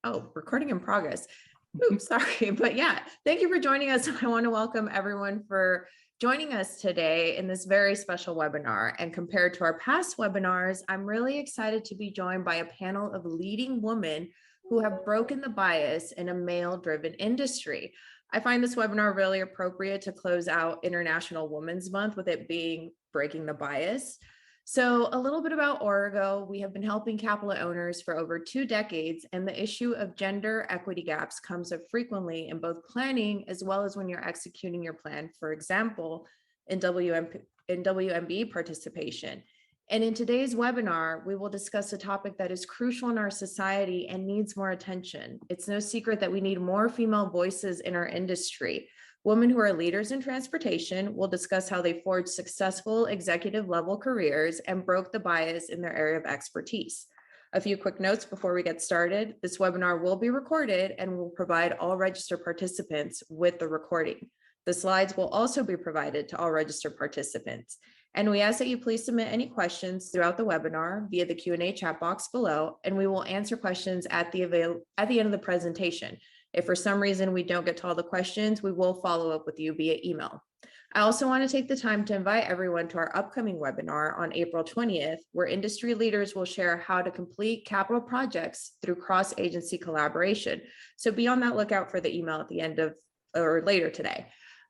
Oh, recording in progress. Oops, sorry. But yeah, thank you for joining us. I want to welcome everyone for joining us today in this very special webinar. And compared to our past webinars, I'm really excited to be joined by a panel of leading women who have broken the bias in a male-driven industry. I find this webinar really appropriate to close out International Women's Month with it being Breaking the Bias. So a little bit about Aurigo. We have been helping capital owners for over 2 decades, and the issue of gender equity gaps comes up frequently in both planning as well as when you're executing your plan, for example, in WMB participation. And in today's webinar, we will discuss a topic that is crucial in our society and needs more attention. It's no secret that we need more female voices in our industry. Women who are leaders in transportation will discuss how they forged successful executive level careers and broke the bias in their area of expertise. A few quick notes before we get started. This webinar will be recorded and will provide all registered participants with the recording. The slides will also be provided to all registered participants. And we ask that you please submit any questions throughout the webinar via the Q&A chat box below, and we will answer questions at the end of the presentation. If for some reason we don't get to all the questions, we will follow up with you via email. I also want to take the time to invite everyone to our upcoming webinar on April 20th, where industry leaders will share how to complete capital projects through cross-agency collaboration. So be on that lookout for the email at the end of or later today.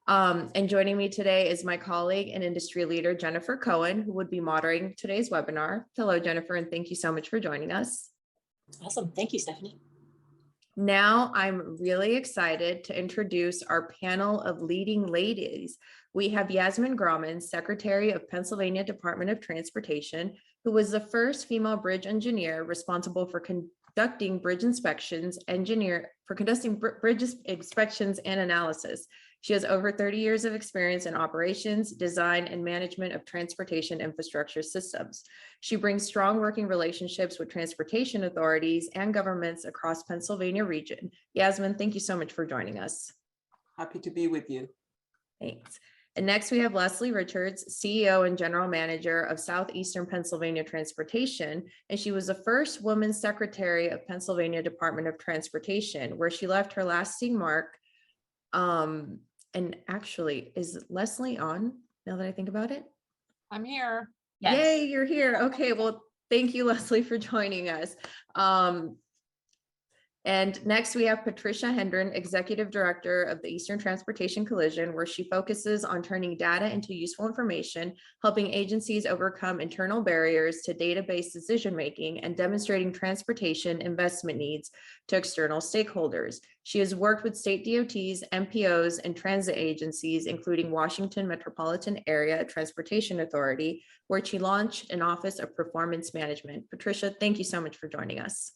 And joining me today is my colleague and industry leader, Jennifer Cohen, who would be moderating today's webinar. Hello, Jennifer, and thank you so much for joining us. Awesome. Thank you, Stephanie. Now I'm really excited to introduce our panel of leading ladies. We have Yasmin Grauman, Secretary of Pennsylvania Department of Transportation, who was the first female bridge engineer responsible for conducting bridge inspections, and analysis. She has over 30 years of experience in operations, design, and management of transportation infrastructure systems. She brings strong working relationships with transportation authorities and governments across Pennsylvania region. Yasmin, thank you so much for joining us. Happy to be with you. Thanks. And next we have Leslie Richards, CEO and General Manager of Southeastern Pennsylvania Transportation, and she was the first woman Secretary of Pennsylvania Department of Transportation, where she left her lasting mark. And actually, is Leslie on now that I think about it? I'm here. Yes. Yay, you're here. Okay, well, thank you, Leslie, for joining us. And next we have Patricia Hendren, Executive Director of the Eastern Transportation Coalition, where she focuses on turning data into useful information, helping agencies overcome internal barriers to database decision-making, and demonstrating transportation investment needs to external stakeholders. She has worked with state DOTs, MPOs, and transit agencies, including Washington Metropolitan Area Transportation Authority, where she launched an Office of Performance Management. Patricia, thank you so much for joining us.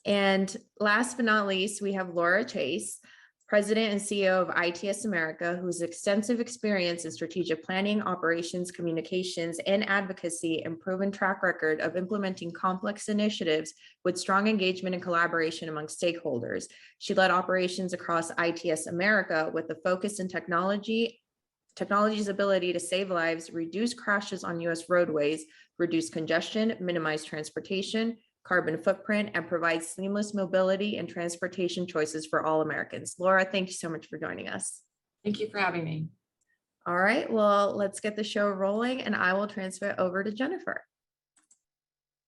And last but not least, we have Laura Chase, President and CEO of ITS America, who has extensive experience in strategic planning, operations, communications, and advocacy, and proven track record of implementing complex initiatives with strong engagement and collaboration among stakeholders. She led operations across ITS America with a focus in technology's ability to save lives, reduce crashes on U.S. roadways, reduce congestion, minimize transportation, carbon footprint, and provide seamless mobility and transportation choices for all Americans. Laura, thank you so much for joining us. Thank you for having me. All right, well, let's get the show rolling, and I will transfer it over to Jennifer.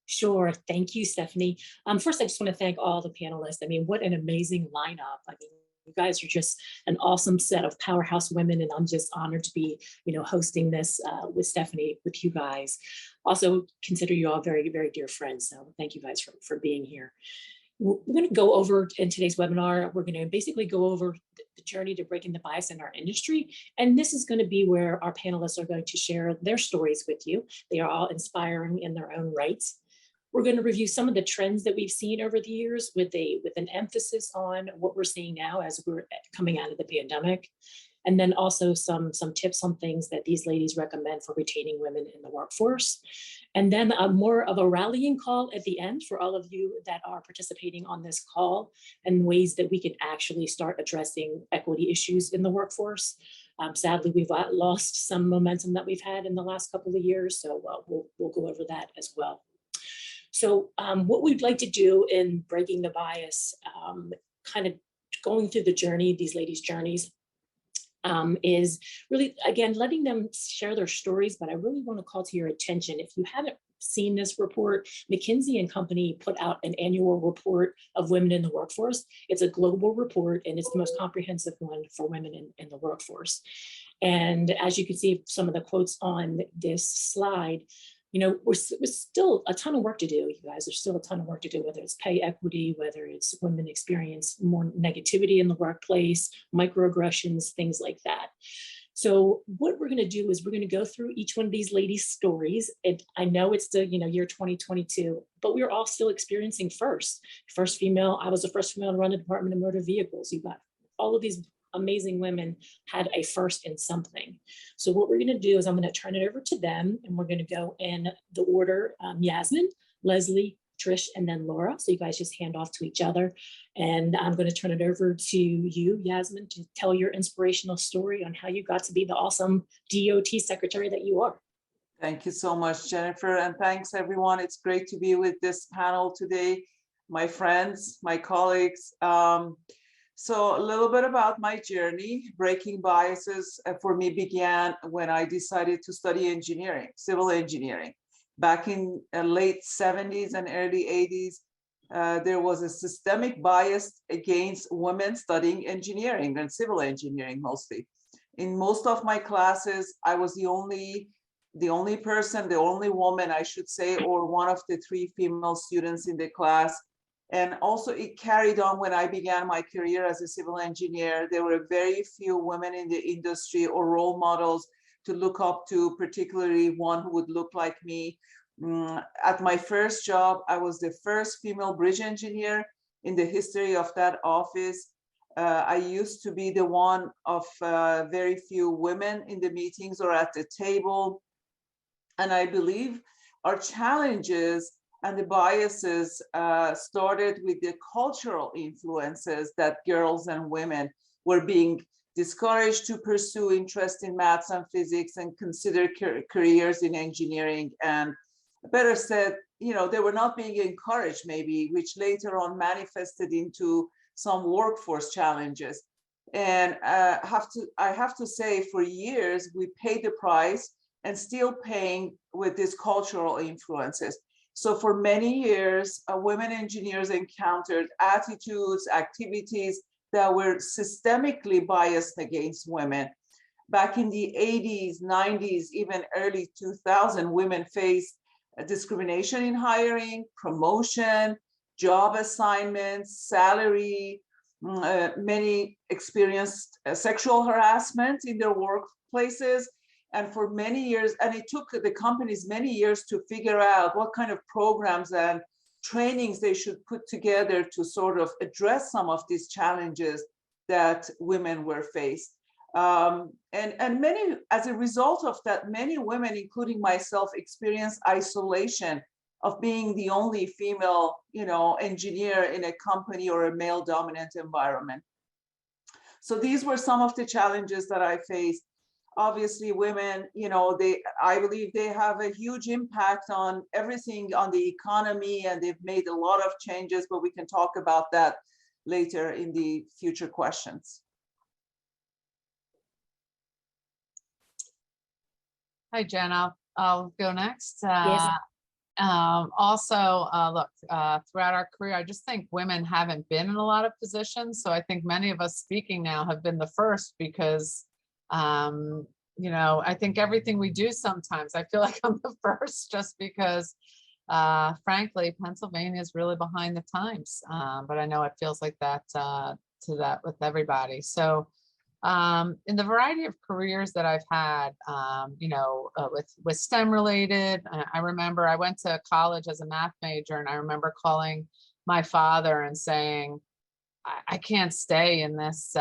Sure. Thank you, Stephanie. First, I just want to thank all the panelists. I mean, what an amazing lineup. I mean, you guys are just an awesome set of powerhouse women, and I'm just honored to be, hosting this with Stephanie, with you guys. Also, consider you all very, very dear friends. So thank you guys for being here. We're going to go over in today's webinar. We're going to basically go over the journey to breaking the bias in our industry. And this is going to be where our panelists are going to share their stories with you. They are all inspiring in their own rights. We're going to review some of the trends that we've seen over the years with an emphasis on what we're seeing now as we're coming out of the pandemic. And then also some tips on things that these ladies recommend for retaining women in the workforce. And then more of a rallying call at the end for all of you that are participating on this call, and ways that we can actually start addressing equity issues in the workforce. Sadly, we've lost some momentum that we've had in the last couple of years, so we'll go over that as well. So what we'd like to do in breaking the bias, kind of going through the journey, these ladies' journeys, is really, again, letting them share their stories. But I really want to call to your attention, if you haven't seen this report, McKinsey and Company put out an annual report of women in the workforce. It's a global report, and it's the most comprehensive one for women in the workforce. And as you can see, some of the quotes on this slide, you know, we're still a ton of work to do, you guys. There's still a ton of work to do, whether it's pay equity, whether it's women experience more negativity in the workplace, microaggressions, things like that. So what we're going to do is we're going to go through each one of these ladies' stories. And I know it's the year 2022, but we're all still experiencing first female. I was the first female to run the Department of Motor Vehicles. You got all of these amazing women had a first in something. So what we're going to do is I'm going to turn it over to them, and we're going to go in the order: Yasmin, Leslie, Trish, and then Laura. So you guys just hand off to each other. And I'm going to turn it over to you, Yasmin, to tell your inspirational story on how you got to be the awesome DOT secretary that you are. Thank you so much, Jennifer. And thanks, everyone. It's great to be with this panel today, my friends, my colleagues. So a little bit about my journey. Breaking biases for me began when I decided to study engineering, civil engineering. Back in late 70s and early 80s, there was a systemic bias against women studying engineering and civil engineering mostly. In most of my classes, I was the only person, the only woman, I should say, or one of the 3 female students in the class. And also it carried on when I began my career as a civil engineer. There were very few women in the industry or role models to look up to, particularly one who would look like me. At my first job, I was the first female bridge engineer in the history of that office. I used to be the one of very few women in the meetings or at the table. And I believe our challenges and the biases started with the cultural influences that girls and women were being discouraged to pursue interest in maths and physics and consider careers in engineering. And better said, they were not being encouraged maybe, which later on manifested into some workforce challenges. And I have to say, for years, we paid the price and still paying with these cultural influences. So for many years, women engineers encountered attitudes, activities that were systemically biased against women. Back in the 80s, 90s, even early 2000, women faced discrimination in hiring, promotion, job assignments, salary. Many experienced sexual harassment in their workplaces. And for many years, and it took the companies many years to figure out what kind of programs and trainings they should put together to sort of address some of these challenges that women were faced. And many, as a result of that, many women, including myself, experienced isolation of being the only female, engineer in a company or a male-dominant environment. So these were some of the challenges that I faced. Obviously, women, I believe they have a huge impact on everything, on the economy, and they've made a lot of changes, but we can talk about that later in the future questions. Hi, Jen, I'll go next. Yes. Look, throughout our career, I just think women haven't been in a lot of positions. So I think many of us speaking now have been the first because, I think everything we do sometimes, I feel like I'm the first just because, frankly, Pennsylvania is really behind the times. But I know it feels like that with everybody. So in the variety of careers that I've had, with STEM related, I remember I went to college as a math major, and I remember calling my father and saying, I can't stay in this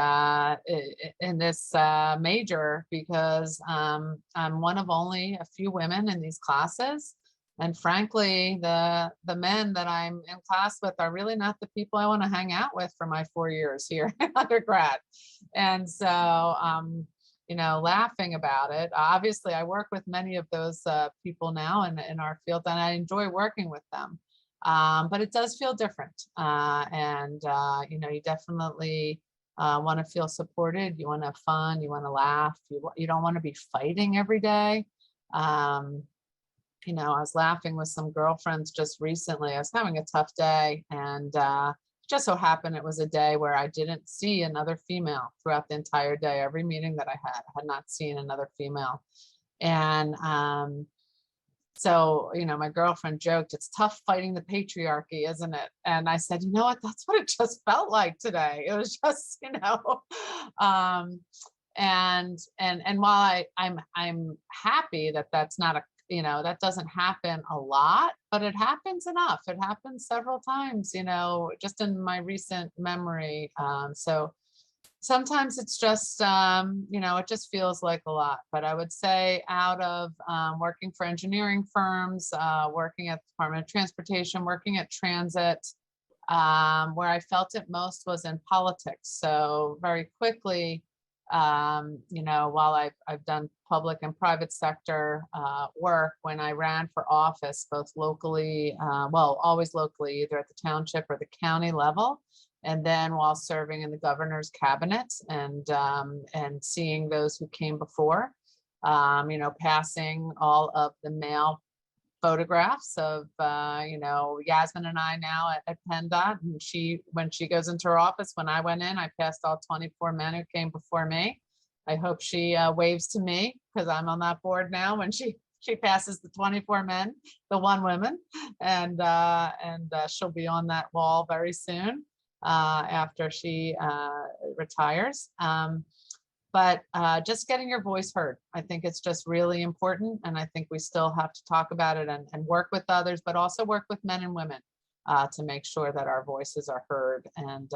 major because I'm one of only a few women in these classes. And frankly, the men that I'm in class with are really not the people I want to hang out with for my 4 years here in undergrad. And so laughing about it. Obviously, I work with many of those people now in our field, and I enjoy working with them. But it does feel different. You definitely want to feel supported. You want to have fun. You want to laugh. You don't want to be fighting every day. I was laughing with some girlfriends just recently. I was having a tough day, and just so happened it was a day where I didn't see another female throughout the entire day. Every meeting that I had not seen another female. And so, my girlfriend joked, it's tough fighting the patriarchy, isn't it? And I said, you know what, that's what it just felt like today. It was just, and while I'm happy that that's not that doesn't happen a lot, but it happens enough. It happens several times, just in my recent memory. So sometimes it's just, it just feels like a lot. But I would say out of working for engineering firms, working at the Department of Transportation, working at transit, where I felt it most was in politics. So very quickly, while I've done public and private sector work, when I ran for office, both locally, always locally, either at the township or the county level, and then while serving in the governor's cabinet and seeing those who came before, passing all of the male photographs of, Yasmin and I now at PennDOT. And when she goes into her office, when I went in, I passed all 24 men who came before me. I hope she waves to me because I'm on that board now when she passes the 24 men, the 1 woman, and she'll be on that wall very soon after she retires. But just getting your voice heard, I think it's just really important. And I think we still have to talk about it and work with others, but also work with men and women to make sure that our voices are heard and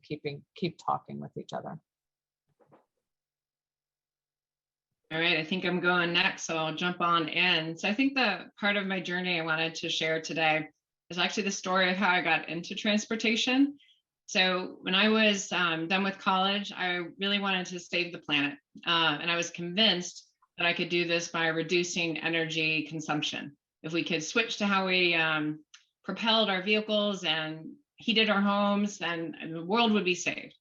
keep talking with each other. All right, I think I'm going next, so I'll jump on in. So I think the part of my journey I wanted to share today is actually the story of how I got into transportation. So when I was done with college, I really wanted to save the planet. And I was convinced that I could do this by reducing energy consumption. If we could switch to how we propelled our vehicles and heated our homes, then the world would be saved.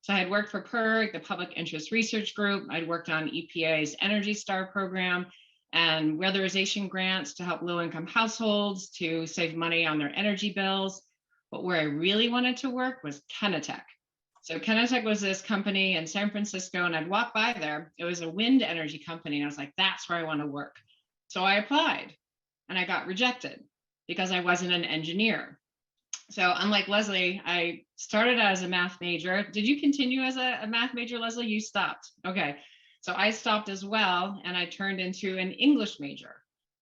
So I had worked for PIRG, the Public Interest Research Group. I'd worked on EPA's Energy Star program and weatherization grants to help low-income households to save money on their energy bills. But where I really wanted to work was Kenetech. So Kenetech was this company in San Francisco, and I'd walk by there. It was a wind energy company. And I was like, that's where I want to work. So I applied and I got rejected because I wasn't an engineer. So unlike Leslie, I started as a math major. Did you continue as a math major, Leslie? You stopped. Okay. So I stopped as well, and I turned into an English major.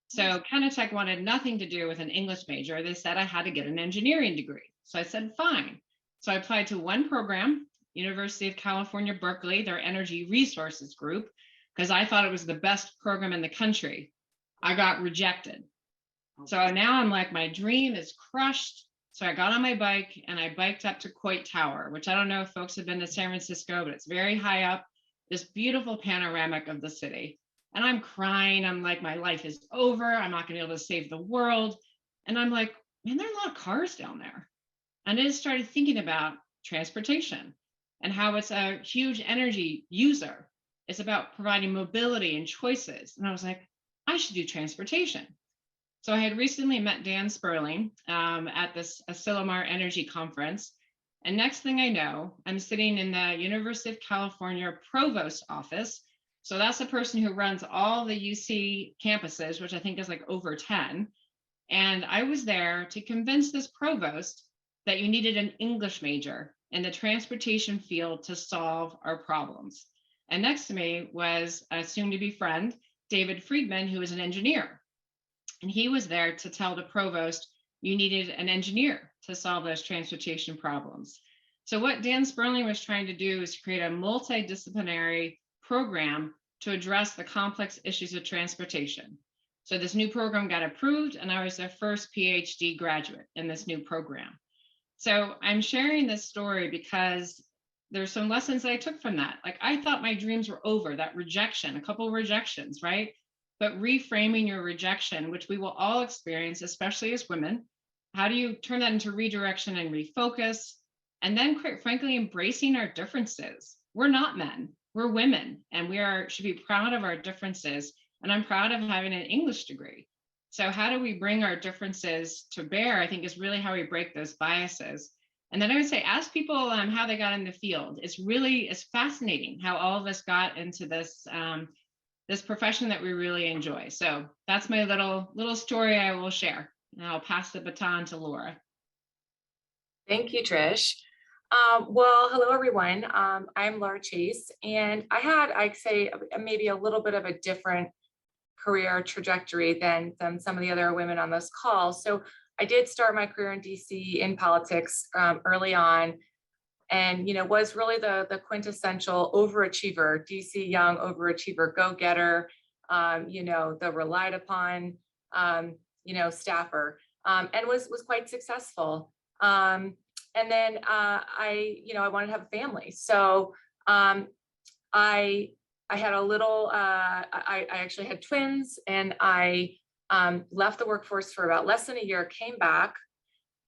So Kenetech wanted nothing to do with an English major. They said I had to get an engineering degree. So I said, fine. So I applied to one program, University of California, Berkeley, their energy resources group, because I thought it was the best program in the country. I got rejected. So now I'm like, my dream is crushed. So I got on my bike and I biked up to Coit Tower, which I don't know if folks have been to San Francisco, but it's very high up, this beautiful panoramic of the city. And I'm crying. I'm like, my life is over. I'm not going to be able to save the world. And I'm like, man, there are a lot of cars down there. And I just started thinking about transportation and how it's a huge energy user. It's about providing mobility and choices. And I was like, I should do transportation. So I had recently met Dan Sperling at this Asilomar Energy Conference. And next thing I know, I'm sitting in the University of California Provost office. So that's the person who runs all the UC campuses, which I think is like over 10. And I was there to convince this provost that you needed an English major in the transportation field to solve our problems. And next to me was a soon-to-be friend, David Friedman, who was an engineer. And he was there to tell the provost you needed an engineer to solve those transportation problems. So what Dan Sperling was trying to do is create a multidisciplinary program to address the complex issues of transportation. So this new program got approved, and I was the first PhD graduate in this new program. So I'm sharing this story because there's some lessons that I took from that. Like I thought my dreams were over, that rejection, a couple rejections, right? But reframing your rejection, which we will all experience, especially as women, how do you turn that into redirection and refocus? And then quite frankly, embracing our differences. We're not men, we're women, and should be proud of our differences. And I'm proud of having an English degree. So how do we bring our differences to bear, I think is really how we break those biases. And then I would say, ask people how they got in the field. It's fascinating how all of us got into this this profession that we really enjoy. So that's my little story I will share. And I'll pass the baton to Laura. Thank you, Trish. Well, hello, everyone. I'm Laura Chase, and I'd say, maybe a little bit of a different career trajectory than some of the other women on this call. So I did start my career in DC in politics early on, and was really the quintessential overachiever, DC young overachiever, go-getter, the relied upon, staffer, and was quite successful. And then I wanted to have a family, so I had a little. I actually had twins, and I left the workforce for about less than a year. Came back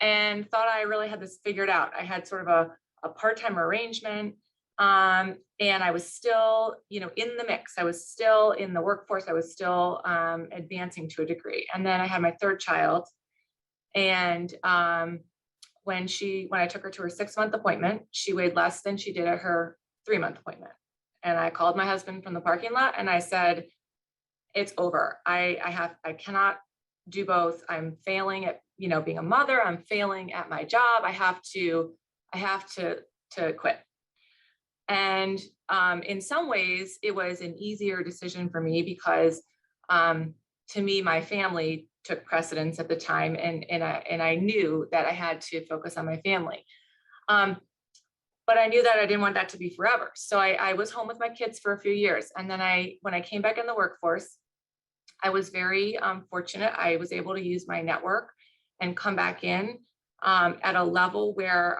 and thought I really had this figured out. I had sort of a part-time arrangement, and I was still, in the mix. I was still in the workforce. I was still advancing to a degree. And then I had my third child, and when I took her to her 6-month appointment, she weighed less than she did at her 3-month appointment. And I called my husband from the parking lot and I said, it's over. I cannot do both. I'm failing at, being a mother. I'm failing at my job. I have to quit. And in some ways it was an easier decision for me because to me, my family took precedence at the time, and I knew that I had to focus on my family. But I knew that I didn't want that to be forever. So I was home with my kids for a few years. And then when I came back in the workforce, I was very fortunate. I was able to use my network and come back in at a level where,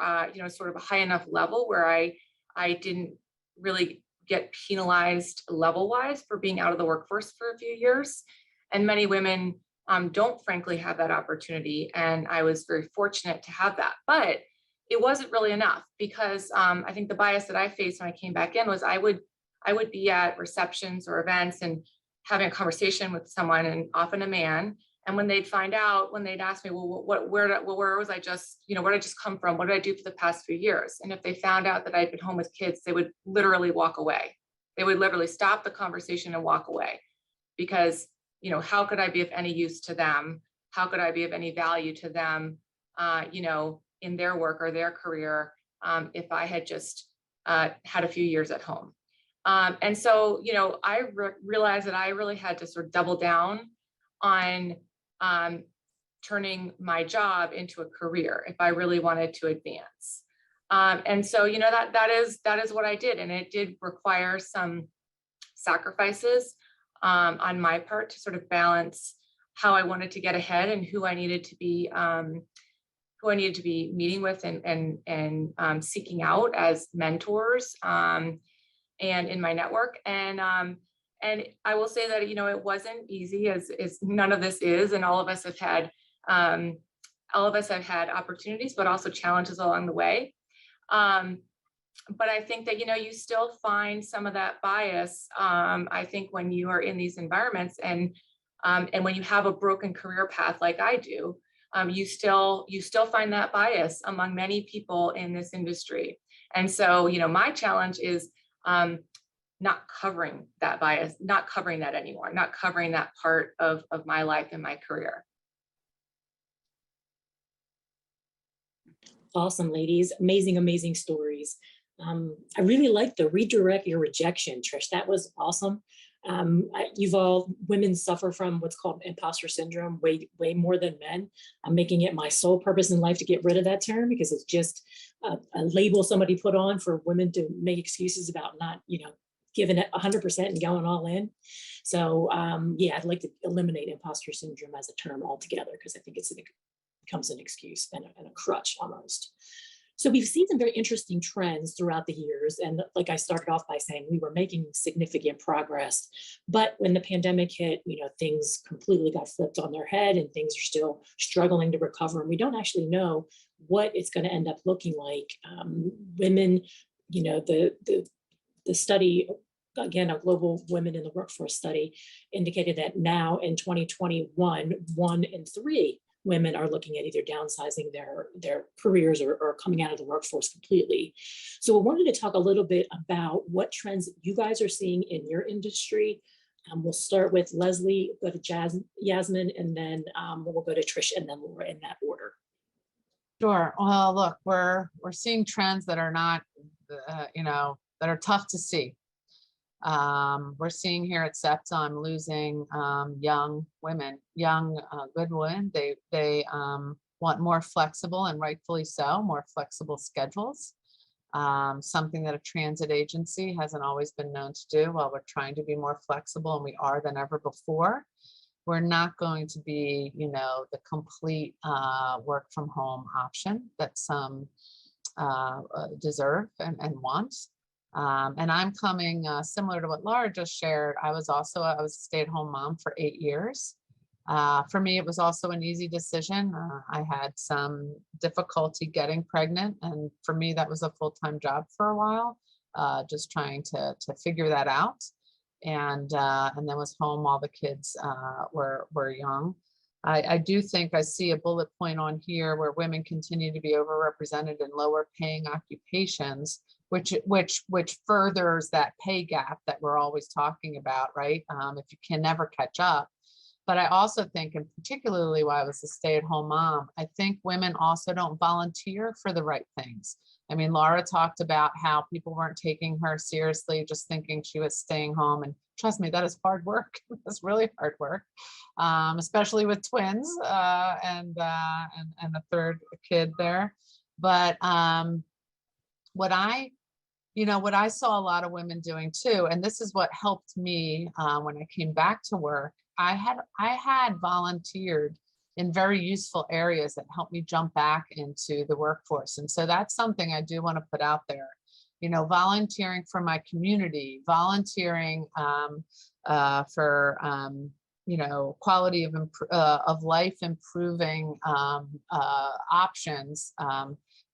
sort of a high enough level where I didn't really get penalized level-wise for being out of the workforce for a few years. And many women don't frankly have that opportunity. And I was very fortunate to have that, but it wasn't really enough because I think the bias that I faced when I came back in was I would be at receptions or events and having a conversation with someone, and often a man. And when they'd find out, when they'd ask me, well, where was I just, where did I just come from? What did I do for the past few years? And if they found out that I'd been home with kids, they would literally walk away. They would literally stop the conversation and walk away because, how could I be of any use to them? How could I be of any value to them, in their work or their career, if I had just had a few years at home? And so, I realized that I really had to sort of double down on turning my job into a career if I really wanted to advance. And so, that is what I did. And it did require some sacrifices on my part to sort of balance how I wanted to get ahead and who I needed to be meeting with and seeking out as mentors and in my network. And I will say that, it wasn't easy as none of this is, and all of us have had opportunities, but also challenges along the way. But I think that, you still find some of that bias. I think when you are in these environments and when you have a broken career path like I do, you still find that bias among many people in this industry. And so, my challenge is not covering that bias, not covering that anymore, not covering that part of my life and my career. Awesome, ladies. Amazing, amazing stories. I really like the redirect your rejection, Trish. That was awesome. Women suffer from what's called imposter syndrome way more than men. I'm making it my sole purpose in life to get rid of that term because it's just a label somebody put on for women to make excuses about not, giving it 100% and going all in. So I'd like to eliminate imposter syndrome as a term altogether because I think it becomes an excuse and a crutch almost. So we've seen some very interesting trends throughout the years. And like I started off by saying, we were making significant progress. But when the pandemic hit, things completely got flipped on their head and things are still struggling to recover. And we don't actually know what it's going to end up looking like. Women, the study, again, a global women in the workforce study indicated that now in 2021, 1 in 3 women are looking at either downsizing their careers or coming out of the workforce completely. So I wanted to talk a little bit about what trends you guys are seeing in your industry. We'll start with Leslie, go to Yasmin, and then we'll go to Trish and then Laura in that order. Sure. Well, look, we're seeing trends that are not, that are tough to see. We're seeing here at SEPTA, I'm losing young women, good women. They want more flexible, and rightfully so, more flexible schedules. Something that a transit agency hasn't always been known to do. While we're trying to be more flexible, and we are than ever before, we're not going to be, the complete work from home option that some deserve and want. And I'm coming similar to what Laura just shared. I was a stay-at-home mom for 8 years. For me, it was also an easy decision. I had some difficulty getting pregnant, and for me, that was a full-time job for a while, just trying to figure that out. And then was home while the kids were young. I do think I see a bullet point on here where women continue to be overrepresented in lower paying occupations, which furthers that pay gap that we're always talking about, right? If you can never catch up. But I also think, and particularly while I was a stay-at-home mom, I think women also don't volunteer for the right things. I mean, Laura talked about how people weren't taking her seriously, just thinking she was staying home. And trust me, that is hard work. That's really hard work, especially with twins and a third kid there. But what I saw a lot of women doing too, and this is what helped me when I came back to work. I had volunteered in very useful areas that helped me jump back into the workforce. And so that's something I do want to put out there. Volunteering for my community, volunteering for quality of life improving options,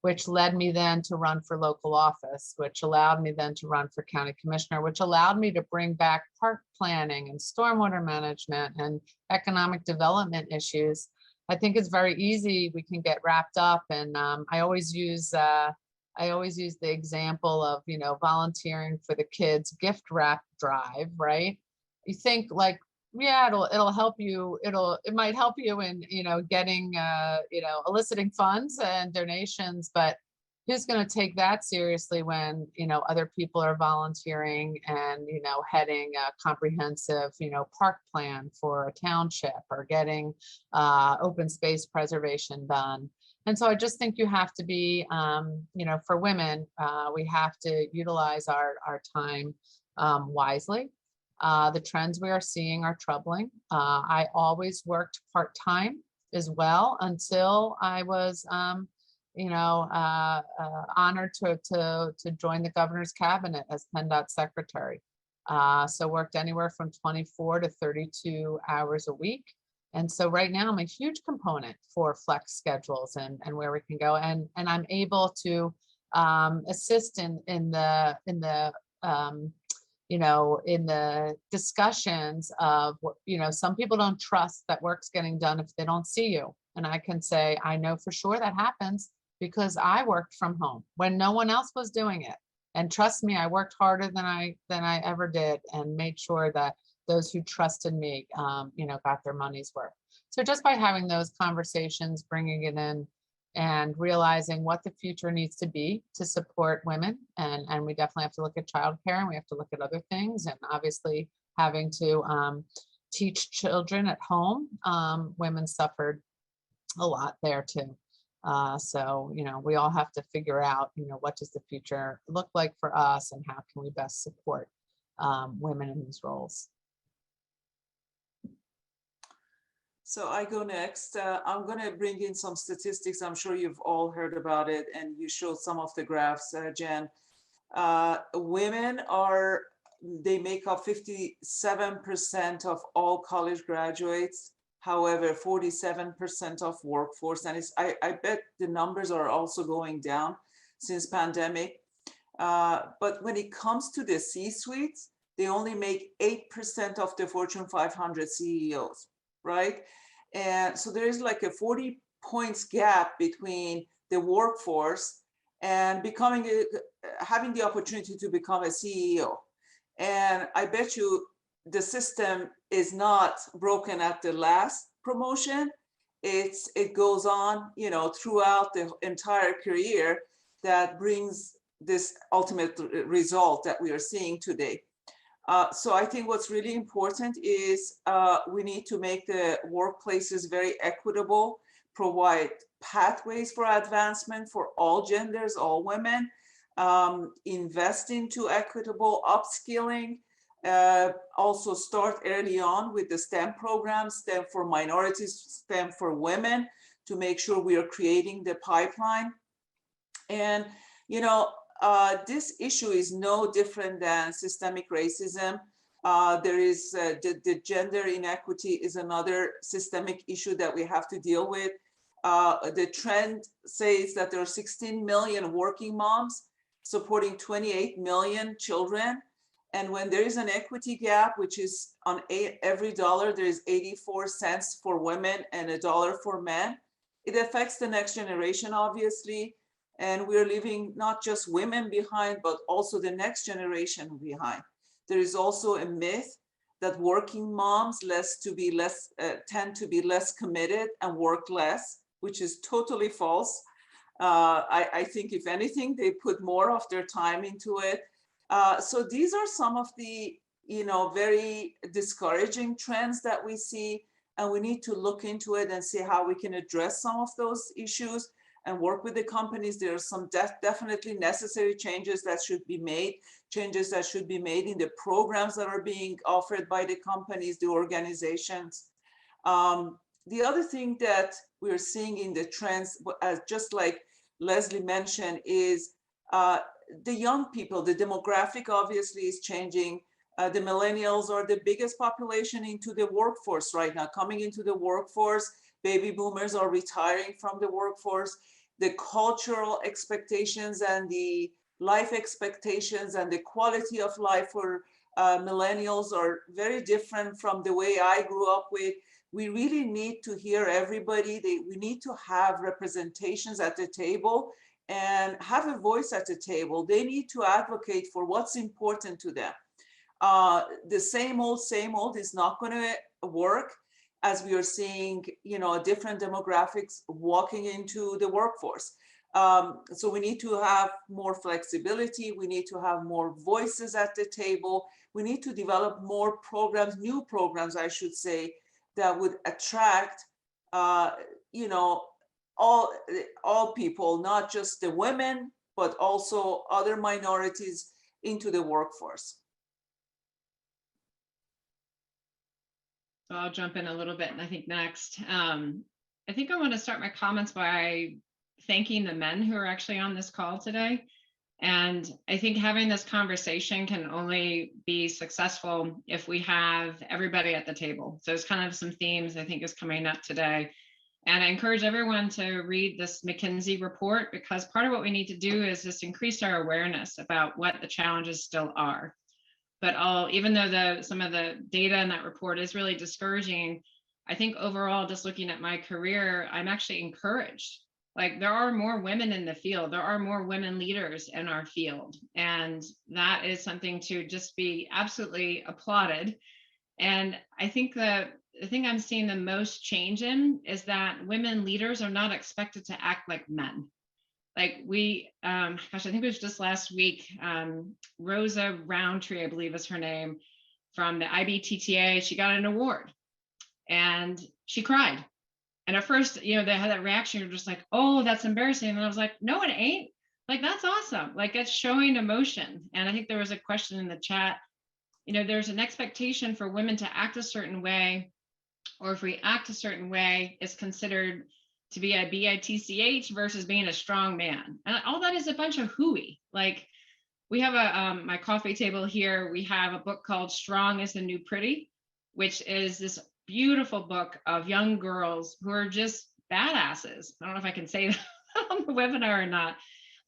which led me then to run for local office, which allowed me then to run for county commissioner, which allowed me to bring back park planning and stormwater management and economic development issues. I think it's very easy. We can get wrapped up, and I always use the example of volunteering for the kids gift wrap drive, right? You think like, yeah, it'll help you. It might help you in getting eliciting funds and donations, but who's going to take that seriously when other people are volunteering and heading a comprehensive park plan for a township or getting open space preservation done. And so I just think you have to be for women, we have to utilize our time wisely. The trends we are seeing are troubling. I always worked part-time as well until I was, honored to join the governor's cabinet as PennDOT secretary. So worked anywhere from 24 to 32 hours a week. And so right now I'm a huge component for flex schedules and where we can go. And I'm able to assist in the discussions of some people don't trust that work's getting done if they don't see you. And I can say, I know for sure that happens because I worked from home when no one else was doing it. And trust me, I worked harder than I ever did and made sure that those who trusted me, got their money's worth. So just by having those conversations, bringing it in, and realizing what the future needs to be to support women. And we definitely have to look at childcare, and we have to look at other things, and obviously having to teach children at home. Women suffered a lot there too. So, we all have to figure out, what does the future look like for us and how can we best support women in these roles? So I go next. I'm going to bring in some statistics. I'm sure you've all heard about it, and you showed some of the graphs, Jen. Women they make up 57% of all college graduates. However, 47% of workforce, and I bet the numbers are also going down since pandemic. But when it comes to the C-suites, they only make 8% of the Fortune 500 CEOs, right? And so there is like a 40 points gap between the workforce and having the opportunity to become a CEO. And I bet you the system is not broken at the last promotion. It goes on, throughout the entire career that brings this ultimate result that we are seeing today. So I think what's really important is we need to make the workplaces very equitable, provide pathways for advancement for all genders, all women, invest into equitable upskilling, also start early on with the STEM programs, STEM for minorities, STEM for women, to make sure we are creating the pipeline. And, this issue is no different than systemic racism. There is the gender inequity is another systemic issue that we have to deal with. The trend says that there are 16 million working moms supporting 28 million children. And when there is an equity gap, which is on every dollar, there is 84 cents for women and $1 for men, it affects the next generation, obviously. And we're leaving not just women behind, but also the next generation behind. There is also a myth that working moms tend to be less committed and work less, which is totally false. I think if anything, they put more of their time into it. So these are some of the, very discouraging trends that we see, and we need to look into it and see how we can address some of those issues and work with the companies. There are some definitely necessary changes that should be made, in the programs that are being offered by the companies, the organizations. The other thing that we're seeing in the trends, just like Leslie mentioned, is the young people. The demographic obviously is changing. The millennials are the biggest population into the workforce right now, coming into the workforce. Baby boomers are retiring from the workforce. The cultural expectations and the life expectations and the quality of life for millennials are very different from the way I grew up with. We really need to hear everybody. We need to have representations at the table and have a voice at the table. They need to advocate for what's important to them. The same old is not going to work, as we are seeing, different demographics walking into the workforce. So we need to have more flexibility. We need to have more voices at the table. We need to develop more programs, new programs, I should say, that would attract, all people, not just the women, but also other minorities into the workforce. So I'll jump in a little bit, and I think next. I think I want to start my comments by thanking the men who are actually on this call today. And I think having this conversation can only be successful if we have everybody at the table. So it's kind of some themes I think is coming up today. And I encourage everyone to read this McKinsey report, because part of what we need to do is just increase our awareness about what the challenges still are. But even though some of the data in that report is really discouraging, I think overall, just looking at my career, I'm actually encouraged. Like, there are more women in the field. There are more women leaders in our field. And that is something to just be absolutely applauded. And I think the thing I'm seeing the most change in is that women leaders are not expected to act like men. Like I think it was just last week, Rosa Roundtree, I believe is her name, from the IBTTA, she got an award and she cried. And at first, they had that reaction, you're just like, oh, that's embarrassing. And I was like, no, it ain't. Like, that's awesome. Like, it's showing emotion. And I think there was a question in the chat, there's an expectation for women to act a certain way, or if we act a certain way, it's considered to be a bitch versus being a strong man. And all that is a bunch of hooey. Like, we have my coffee table here, we have a book called Strong is the New Pretty, which is this beautiful book of young girls who are just badasses. I don't know if I can say that on the webinar or not.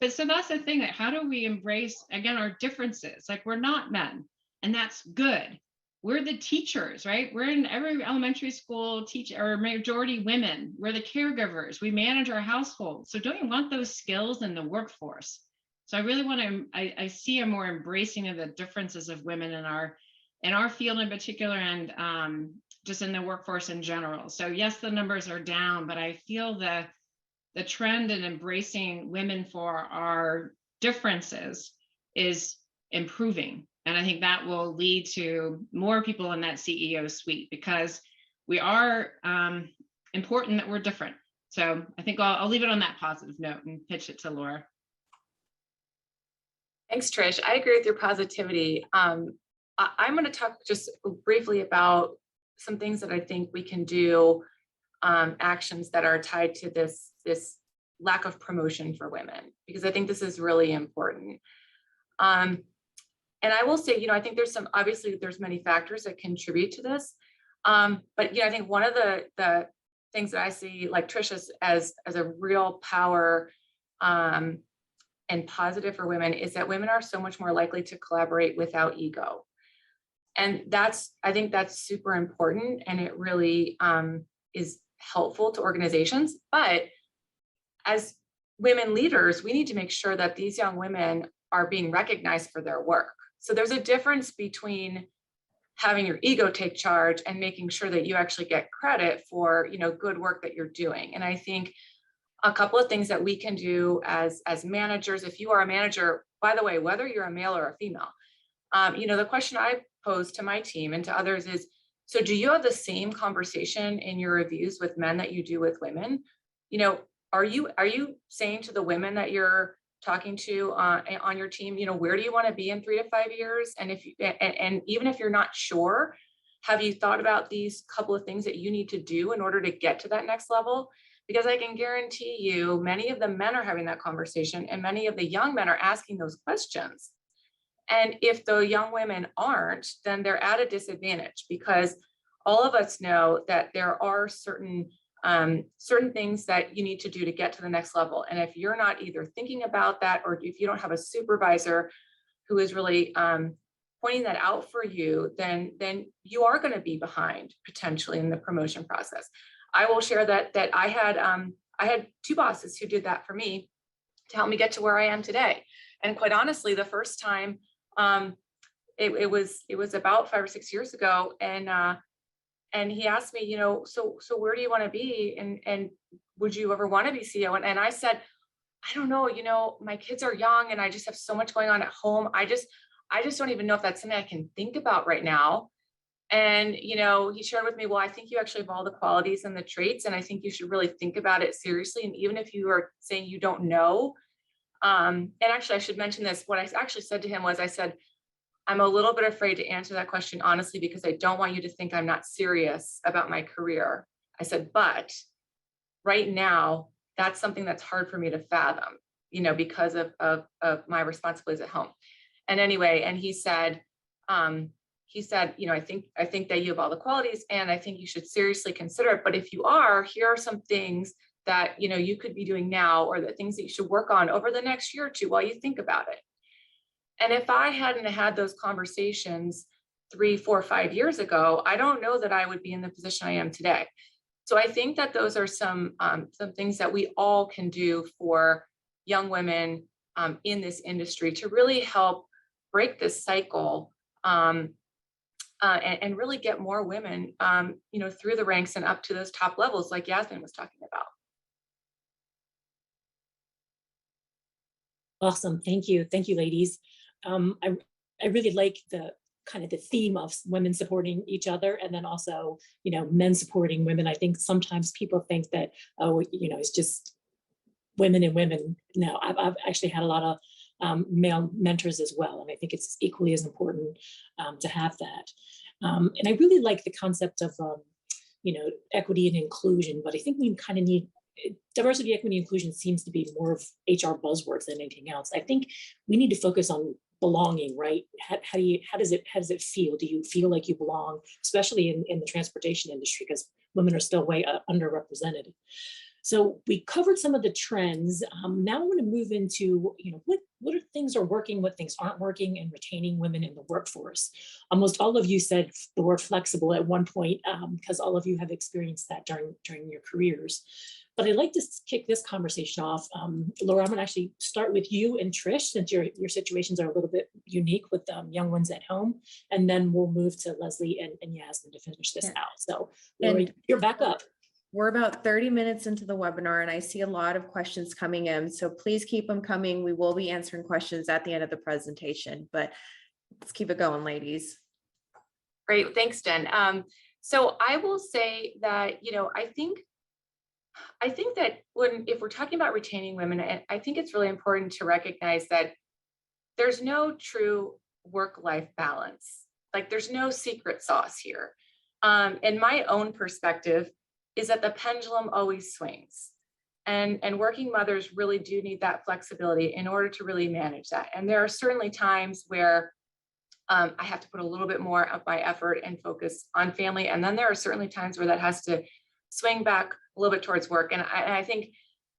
But so that's the thing, that how do we embrace, again, our differences? Like, we're not men, and that's good. We're the teachers, right? We're in every elementary school, or majority women. We're the caregivers. We manage our household. So don't you want those skills in the workforce? So I really want to, I see a more embracing of the differences of women in our field in particular, and just in the workforce in general. So yes, the numbers are down, but I feel the trend in embracing women for our differences is improving. And I think that will lead to more people in that CEO suite, because we are important that we're different. So I think I'll leave it on that positive note and pitch it to Laura. Thanks, Trish. I agree with your positivity. I'm going to talk just briefly about some things that I think we can do, actions that are tied to this lack of promotion for women, because I think this is really important. And I will say, I think obviously there's many factors that contribute to this. But I think one of the things that I see, like Trish, as a real power and positive for women, is that women are so much more likely to collaborate without ego. And I think that's super important, and it really is helpful to organizations. But as women leaders, we need to make sure that these young women are being recognized for their work. So there's a difference between having your ego take charge and making sure that you actually get credit for, good work that you're doing. And I think a couple of things that we can do as managers, if you are a manager, by the way, whether you're a male or a female, the question I pose to my team and to others is, so do you have the same conversation in your reviews with men that you do with women? Are you saying to the women that you're talking to on your team, where do you want to be in 3 to 5 years? And even if you're not sure, have you thought about these couple of things that you need to do in order to get to that next level? Because I can guarantee you, many of the men are having that conversation, and many of the young men are asking those questions. And if the young women aren't, then they're at a disadvantage, because all of us know that there are certain things that you need to do to get to the next level. And if you're not either thinking about that, or if you don't have a supervisor who is really pointing that out for you, then you are going to be behind potentially in the promotion process. I will share that I had 2 bosses who did that for me to help me get to where I am today. And quite honestly, the first time, it was about 5 or 6 years ago, and he asked me, so where do you want to be, and would you ever want to be CEO? And I said, I don't know, my kids are young, and I just have so much going on at home. I just don't even know if that's something I can think about right now. And, he shared with me, well, I think you actually have all the qualities and the traits, and I think you should really think about it seriously. And even if you are saying you don't know, and actually I should mention this, what I actually said to him was, I said, I'm a little bit afraid to answer that question honestly, because I don't want you to think I'm not serious about my career. I said, but right now, that's something that's hard for me to fathom, because of my responsibilities at home. And anyway, and he said, I think that you have all the qualities, and I think you should seriously consider it. But if you are, here are some things that, you could be doing now, or the things that you should work on over the next year or 2 while you think about it. And if I hadn't had those conversations 3, 4, 5 years ago, I don't know that I would be in the position I am today. So I think that those are some things that we all can do for young women in this industry to really help break this cycle, and really get more women, through the ranks and up to those top levels, like Yasmin was talking about. Awesome. Thank you, ladies. I really like the kind of the theme of women supporting each other, and then also, men supporting women. I think sometimes people think that, it's just women and women. No, I've actually had a lot of male mentors as well, and I think it's equally as important to have that. And I really like the concept of equity and inclusion, but I think we kind of need diversity, equity, inclusion seems to be more of HR buzzwords than anything else. I think we need to focus on belonging, right? How does it feel? Do you feel like you belong, especially in the transportation industry, because women are still way underrepresented. So we covered some of the trends. Now I want to move into, what things are working, what things aren't working, and retaining women in the workforce. Almost all of you said the word flexible at one point, because all of you have experienced that during your careers. But I'd like to kick this conversation off. Laura, I'm going to actually start with you and Trish, since your situations are a little bit unique with young ones at home, and then we'll move to Leslie and Yasmin to finish this out. So Laura, you're back up. We're about 30 minutes into the webinar and I see a lot of questions coming in. So please keep them coming. We will be answering questions at the end of the presentation, but let's keep it going, ladies. Great, thanks, Jen. So I will say that, I think that if we're talking about retaining women, I think it's really important to recognize that there's no true work-life balance. Like there's no secret sauce here. And my own perspective is that the pendulum always swings. And working mothers really do need that flexibility in order to really manage that. And there are certainly times where I have to put a little bit more of my effort and focus on family. And then there are certainly times where that has to swing back a little bit towards work. And I think,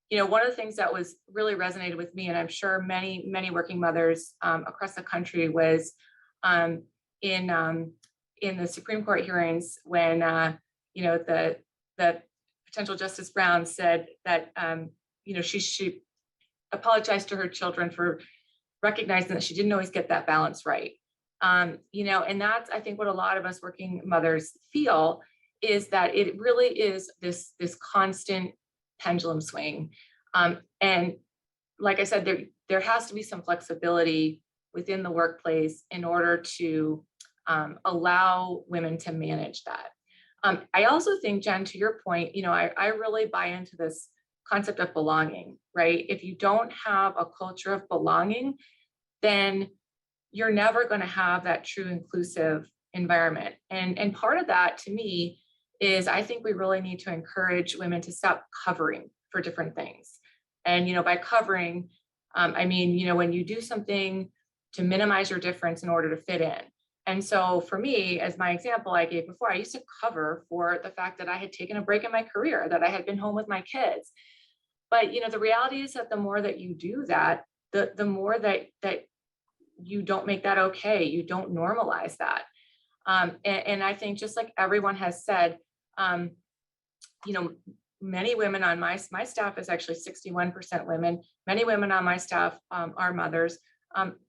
one of the things that was really resonated with me, and I'm sure many, many working mothers across the country, was in the Supreme Court hearings when, the potential Justice Brown said that, she apologized to her children for recognizing that she didn't always get that balance right. And that's, I think, what a lot of us working mothers feel, is that it really is this constant pendulum swing. And like I said, there has to be some flexibility within the workplace in order to allow women to manage that. I also think, Jen, to your point, I really buy into this concept of belonging, right? If you don't have a culture of belonging, then you're never going to have that true inclusive environment. And part of that, to me, is I think we really need to encourage women to stop covering for different things. And, by covering, I mean, when you do something to minimize your difference in order to fit in. And so for me, as my example I gave before, I used to cover for the fact that I had taken a break in my career, that I had been home with my kids. But, the reality is that the more that you do that, the more that you don't make that okay, you don't normalize that. And I think, just like everyone has said, many women on my staff is actually 61% women. Many women on my staff are mothers.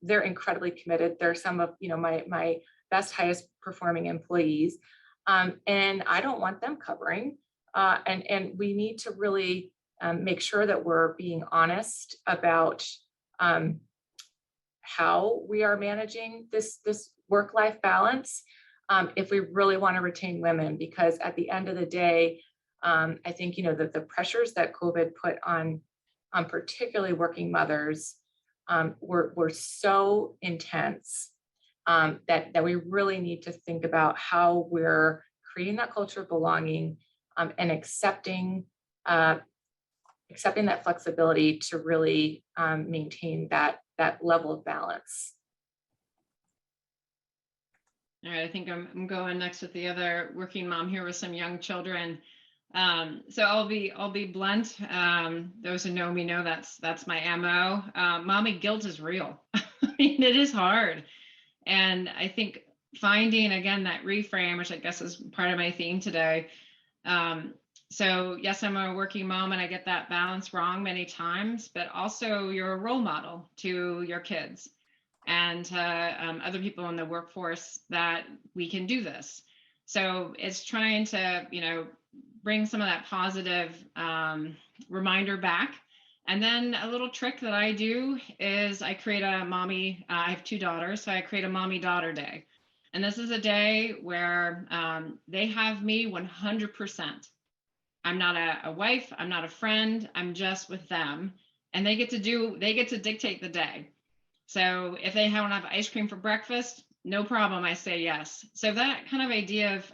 They're incredibly committed. They're some of my best, highest performing employees, and I don't want them covering. And we need to really make sure that we're being honest about how we are managing this work-life balance, if we really want to retain women. Because at the end of the day, I think that the pressures that COVID put on particularly working mothers were so intense that we really need to think about how we're creating that culture of belonging, and accepting that flexibility to really maintain that level of balance. All right, I think I'm going next with the other working mom here with some young children. So I'll be blunt. Those who know me know that's my MO. Mommy guilt is real. I mean, it is hard. And I think finding, again, that reframe, which I guess is part of my theme today. So yes, I'm a working mom and I get that balance wrong many times, but also you're a role model to your kids and other people in the workforce that we can do this. So it's trying to, bring some of that positive reminder back. And then a little trick that I do is I create a mommy, I have 2 daughters, so I create a mommy daughter day. And this is a day where they have me 100%. I'm not a wife, I'm not a friend, I'm just with them. And they get to dictate the day. So if they want to have ice cream for breakfast, No problem. I say yes. So that kind of idea of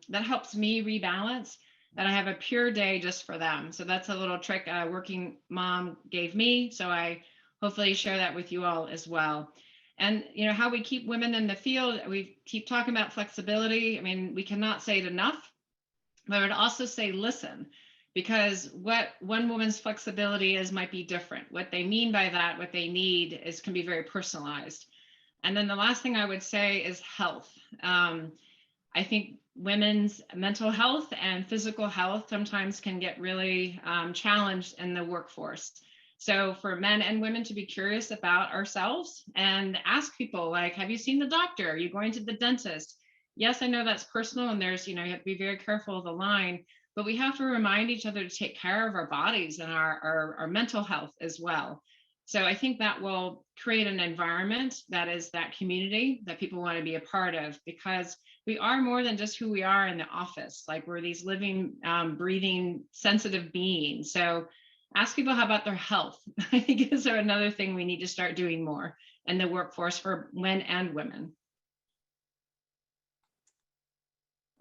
that helps me rebalance, that I have a pure day just for them. So that's a little trick a working mom gave me. So I hopefully share that with you all as well. And you know how we keep women in the field, we keep talking about flexibility. I mean, we cannot say it enough, but I would also say listen, because what one woman's flexibility is might be different. What they mean by that, what they need is can be very personalized. And then the last thing I would say is health. I think women's mental health and physical health sometimes can get really challenged in the workforce. So for men and women to be curious about ourselves and ask people like, have you seen the doctor? Are you going to the dentist? Yes, I know that's personal and there's, you know, you have to be very careful of the line, but we have to remind each other to take care of our bodies and our mental health as well. So I think that will create an environment that is that community that people want to be a part of, because we are more than just who we are in the office. Like we're these living, breathing, sensitive beings. So ask people how about their health. I think is another thing we need to start doing more in the workforce for men and women.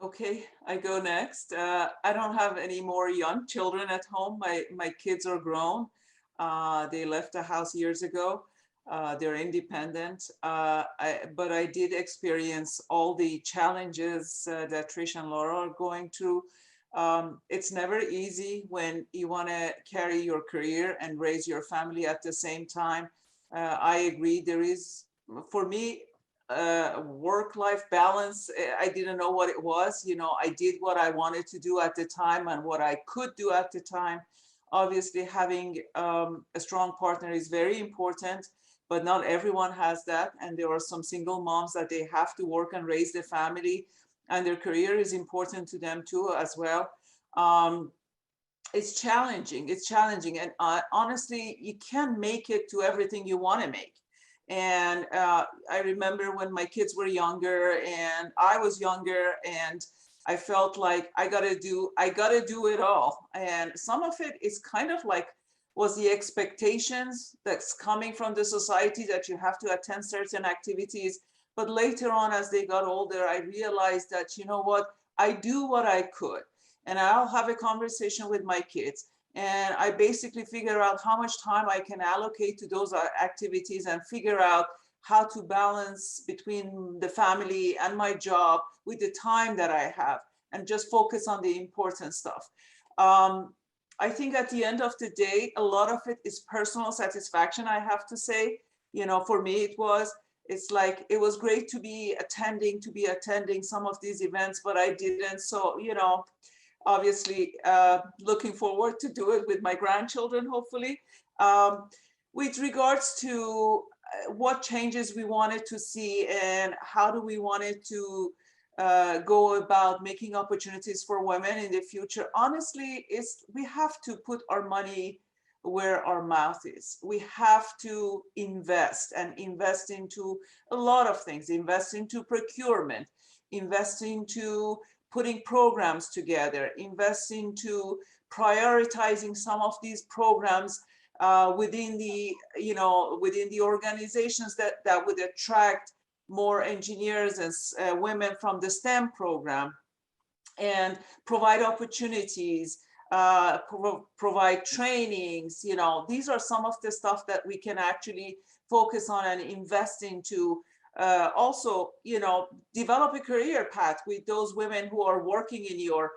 Okay, I go next. I don't have any more young children at home. My kids are grown. They left the house years ago. They're independent. But I did experience all the challenges that Trish and Laura are going through. It's never easy when you want to carry your career and raise your family at the same time. I agree. There is, for me, work-life balance. I didn't know what it was. You know, I did what I wanted to do at the time and what I could do at the time. Obviously, having a strong partner is very important, but not everyone has that. And there are some single moms that they have to work and raise their family, and their career is important to them too, as well. It's challenging. It's challenging, and honestly, you can't make it to everything you want to make. And I remember when my kids were younger and I was younger, and I felt like I gotta do it all. And some of it is kind of like was the expectations that's coming from the society that you have to attend certain activities. But later on, as they got older, I realized that, you know what, I do what I could. And I'll have a conversation with my kids. And I basically figure out how much time I can allocate to those activities and figure out how to balance between the family and my job with the time that I have, and just focus on the important stuff. I think at the end of the day, a lot of it is personal satisfaction, I have to say. You know, for me, it's like, it was great to be attending some of these events, but I didn't. So, you know, obviously looking forward to do it with my grandchildren, hopefully. With regards to what changes we wanted to see and how do we want it to go about making opportunities for women in the future, honestly, we have to put our money where our mouth is. We have to invest into a lot of things, invest into procurement, invest into putting programs together, invest into prioritizing some of these programs within the organizations that would attract more engineers and women from the STEM program, and provide opportunities, provide trainings. You know, these are some of the stuff that we can actually focus on and invest into. Also, you know, develop a career path with those women who are working in your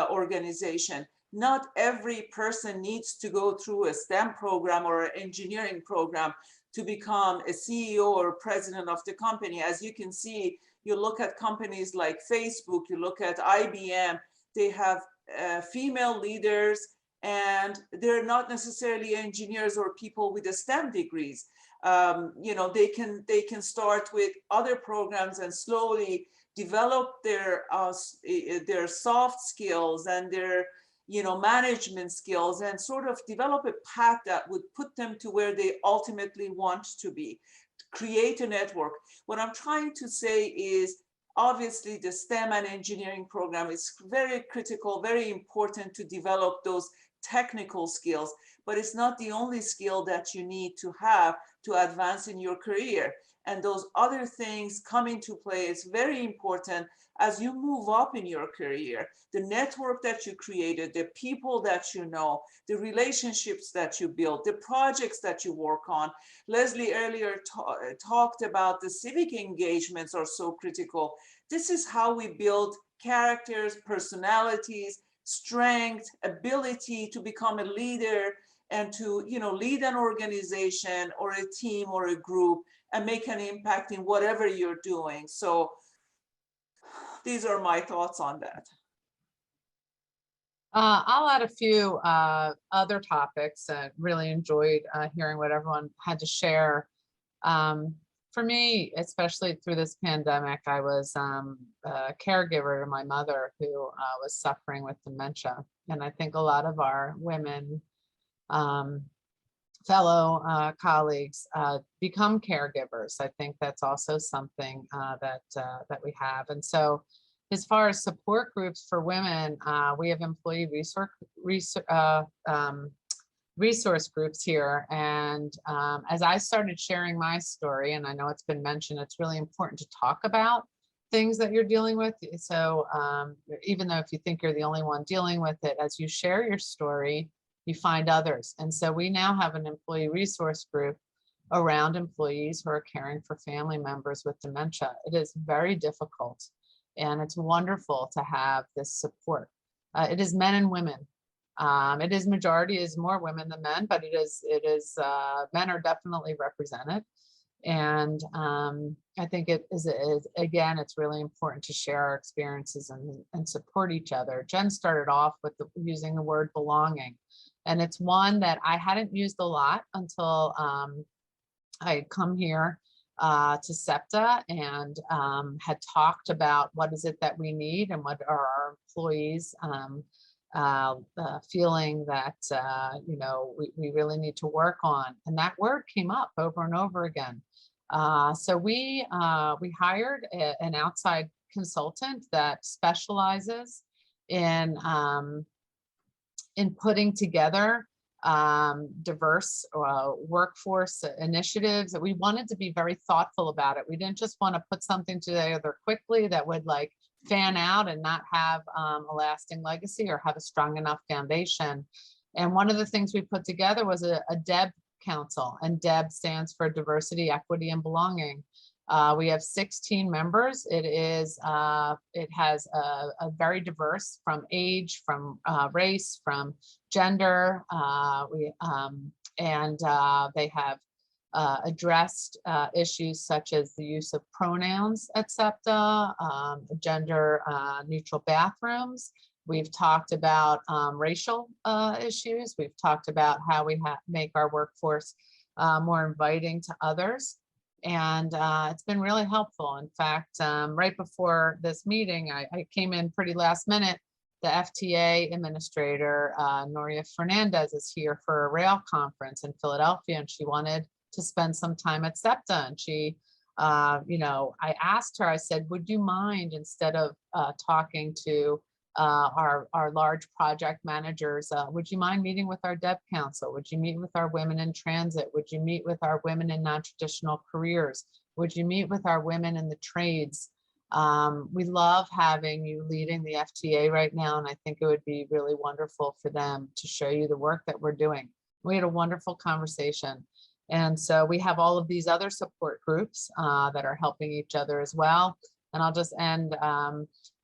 organization. Not every person needs to go through a STEM program or an engineering program to become a CEO or president of the company. As you can see, you look at companies like Facebook, you look at IBM, they have female leaders, and they're not necessarily engineers or people with the STEM degrees. You know, they can start with other programs and slowly develop their soft skills and their, you know, management skills, and sort of develop a path that would put them to where they ultimately want to be. Create a network. What I'm trying to say is, obviously the STEM and engineering program is very critical, very important to develop those technical skills, but it's not the only skill that you need to have to advance in your career. and those other things come into play. It's very important as you move up in your career. The network that you created, the people that you know, the relationships that you build, the projects that you work on. Leslie earlier talked about the civic engagements are so critical. This is how we build characters, personalities, strength, ability to become a leader and to, you know, lead an organization or a team or a group and make an impact in whatever you're doing. So these are my thoughts on that. I'll add a few other topics. Really enjoyed hearing what everyone had to share. For me, especially through this pandemic, I was a caregiver to my mother who was suffering with dementia. And I think a lot of our women, fellow colleagues, become caregivers. I think that's also something that we have. And so as far as support groups for women, we have employee resource groups here. And as I started sharing my story, and I know it's been mentioned, it's really important to talk about things that you're dealing with. So even though if you think you're the only one dealing with it, as you share your story, you find others. And so we now have an employee resource group around employees who are caring for family members with dementia. It is very difficult, and it's wonderful to have this support. It is men and women. It is majority is more women than men, but it is men are definitely represented. And I think it is again, it's really important to share our experiences and support each other. Jen started off with using the word belonging, and it's one that I hadn't used a lot until I had come here to SEPTA and had talked about what is it that we need and what are our employees feeling that you know, we really need to work on. And that word came up over and over again. So we hired an outside consultant that specializes in putting together diverse workforce initiatives. That we wanted to be very thoughtful about it. We didn't just want to put something together quickly that would like fan out and not have a lasting legacy or have a strong enough foundation. And one of the things we put together was a DEB council, and DEB stands for diversity, equity, and belonging. We have 16 members. It has a very diverse from age, from race, from gender. They have addressed issues such as the use of pronouns at SEPTA, gender neutral bathrooms. We've talked about racial issues. We've talked about how we make our workforce more inviting to others. And it's been really helpful. In fact, right before this meeting, I came in pretty last minute. The FTA administrator, Noria Fernandez, is here for a rail conference in Philadelphia, and she wanted to spend some time at SEPTA. And she, you know, I asked her, I said, would you mind, instead of talking to our large project managers, would you mind meeting with our DEB council? Would you meet with our women in transit? Would you meet with our women in non-traditional careers? Would you meet with our women in the trades? We love having you leading the FTA right now, and I think it would be really wonderful for them to show you the work that we're doing. We had a wonderful conversation. And so we have all of these other support groups that are helping each other as well. And I'll just end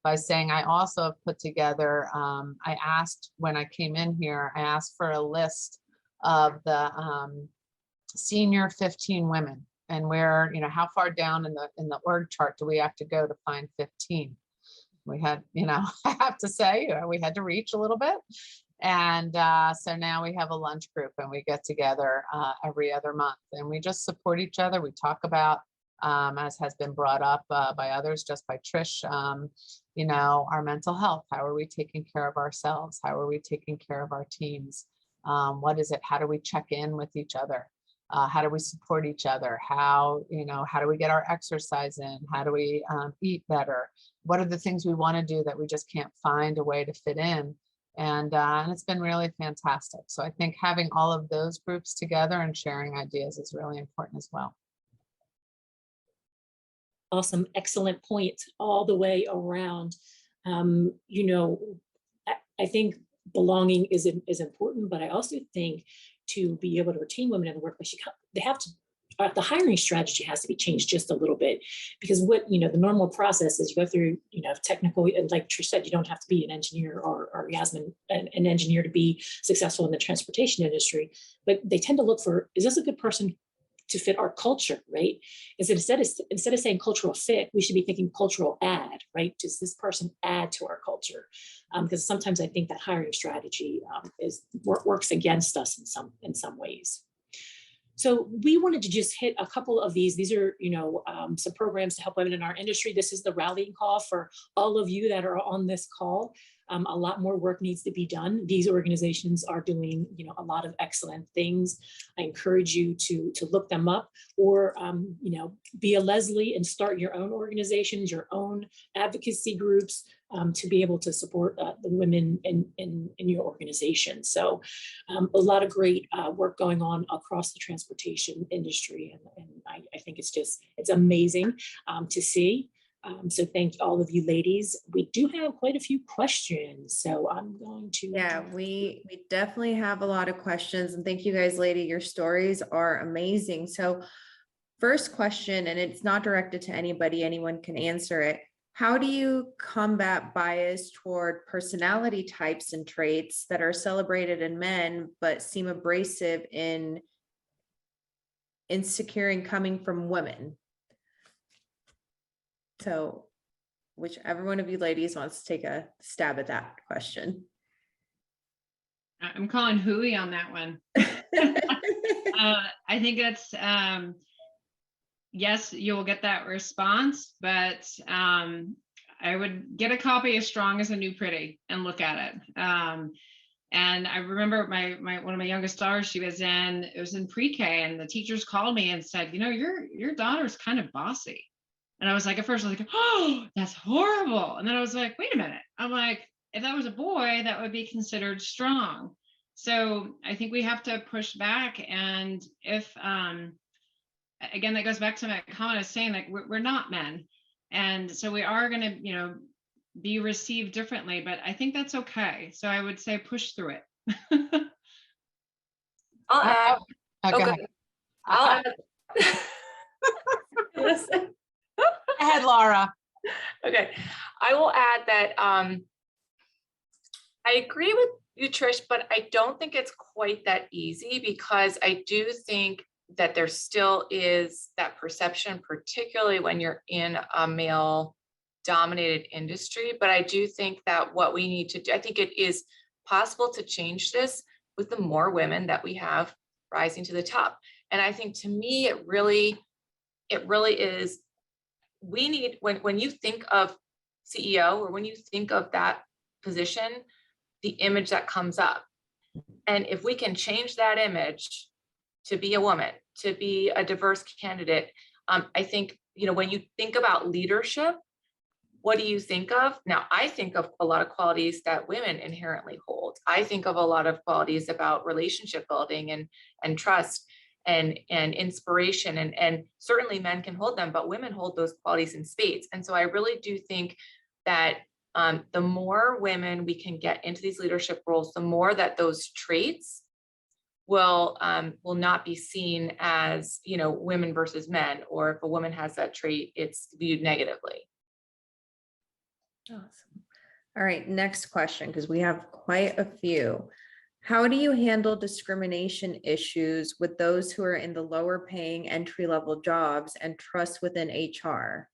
by saying I also have put together, I asked when I came in here, I asked for a list of the senior 15 women, and where, you know, how far down in the org chart do we have to go to find 15? We had, you know, I have to say, we had to reach a little bit. And so now we have a lunch group, and we get together every other month, and we just support each other. We talk about, as has been brought up by others, just by Trish, you know, our mental health. How are we taking care of ourselves? How are we taking care of our teams? What is it? How do we check in with each other? How do we support each other? How, you know, how do we get our exercise in? How do we eat better? What are the things we want to do that we just can't find a way to fit in? And it's been really fantastic. So I think having all of those groups together and sharing ideas is really important as well. awesome, excellent points all the way around. You know, I think belonging is important, but I also think to be able to retain women in the workplace, they have to. The hiring strategy has to be changed just a little bit, because what, you know, the normal process is you go through, you know, technical, and like Trish said, you don't have to be an engineer or Yasmin, an engineer to be successful in the transportation industry, but they tend to look for, is this a good person to fit our culture, right? Is it instead of saying cultural fit, we should be thinking cultural add, right? Does this person add to our culture? Because sometimes I think that hiring strategy works against us in some ways. So we wanted to just hit a couple of these. These are, you know, some programs to help women in our industry. This is the rallying call for all of you that are on this call. A lot more work needs to be done. These organizations are doing, you know, a lot of excellent things. I encourage you to look them up, or, you know, be a Leslie and start your own organizations, your own advocacy groups, to be able to support the women in your organization. So a lot of great work going on across the transportation industry. And I think it's amazing to see. So thank all of you ladies. We do have quite a few questions, so I'm going to. Yeah, we definitely have a lot of questions, and thank you guys, lady. Your stories are amazing. So first question, and it's not directed to anybody, anyone can answer it. How do you combat bias toward personality types and traits that are celebrated in men, but seem abrasive in securing coming from women? So whichever one of you ladies wants to take a stab at that question. I'm calling hooey on that one. I think that's, yes, you will get that response, but I would get a copy of Strong as a New Pretty and look at it. And I remember one of my youngest daughters, it was in pre-K, and the teachers called me and said, you know, your daughter's kind of bossy. And I was like, at first I was like, oh, that's horrible. And then I was like, wait a minute. I'm like, if that was a boy, that would be considered strong. So I think we have to push back. And if, again, that goes back to my comment of saying, like, we're not men. And so we are going to, you know, be received differently, but I think that's okay. So I would say push through it. I'll add. Go ahead. I'll add. Listen. Go ahead, Laura. Okay, I will add that I agree with you, Trish, but I don't think it's quite that easy, because I do think that there still is that perception, particularly when you're in a male dominated industry. But I do think that what we need to do, I think it is possible to change this with the more women that we have rising to the top. And I think, to me, it really is, we need, when you think of CEO, or when you think of that position, the image that comes up. And if we can change that image to be a woman, to be a diverse candidate, I think, you know, when you think about leadership, what do you think of? Now, I think of a lot of qualities that women inherently hold. I think of a lot of qualities about relationship building and trust and inspiration, and certainly men can hold them, but women hold those qualities in spades. And so I really do think that the more women we can get into these leadership roles, the more that those traits will not be seen as, you know, women versus men, or if a woman has that trait, it's viewed negatively. Awesome. All right, next question, because we have quite a few. How do you handle discrimination issues with those who are in the lower paying entry-level jobs and trust within HR?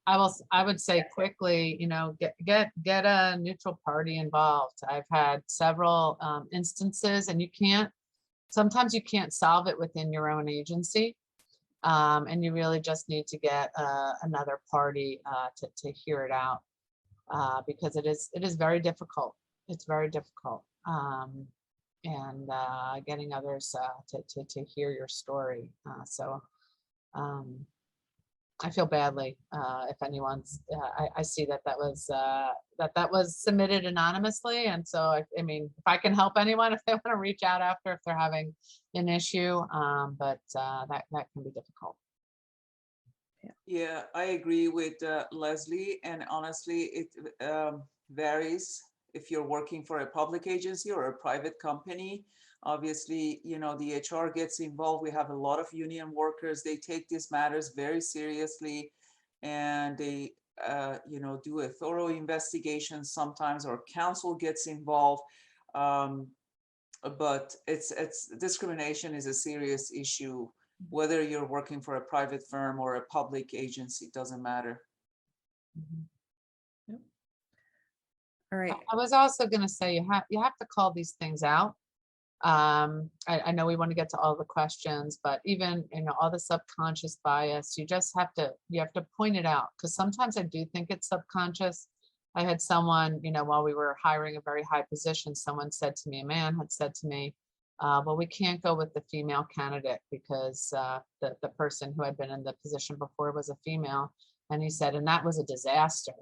I would say quickly, you know, get a neutral party involved. I've had several instances, and sometimes you can't solve it within your own agency. And you really just need to get another party to hear it out, because it is very difficult. It's very difficult, and getting others to hear your story. I feel badly if anyone's. I see that that was submitted anonymously, and so I mean, if I can help anyone, if they want to reach out after if they're having an issue, but that can be difficult. Yeah, I agree with Leslie, and honestly, it varies if you're working for a public agency or a private company. Obviously, you know, the HR gets involved. We have a lot of union workers. They take these matters very seriously, and they, you know, do a thorough investigation sometimes, or counsel gets involved. But it's discrimination is a serious issue, whether you're working for a private firm or a public agency, doesn't matter. All right. I was also going to say you have to call these things out. I know we want to get to all the questions, but even, you know, all the subconscious bias, you have to point it out, because sometimes I do think it's subconscious. I had someone, you know, while we were hiring a very high position, someone said to me, a man had said to me, well, we can't go with the female candidate because the person who had been in the position before was a female. And he said, and that was a disaster.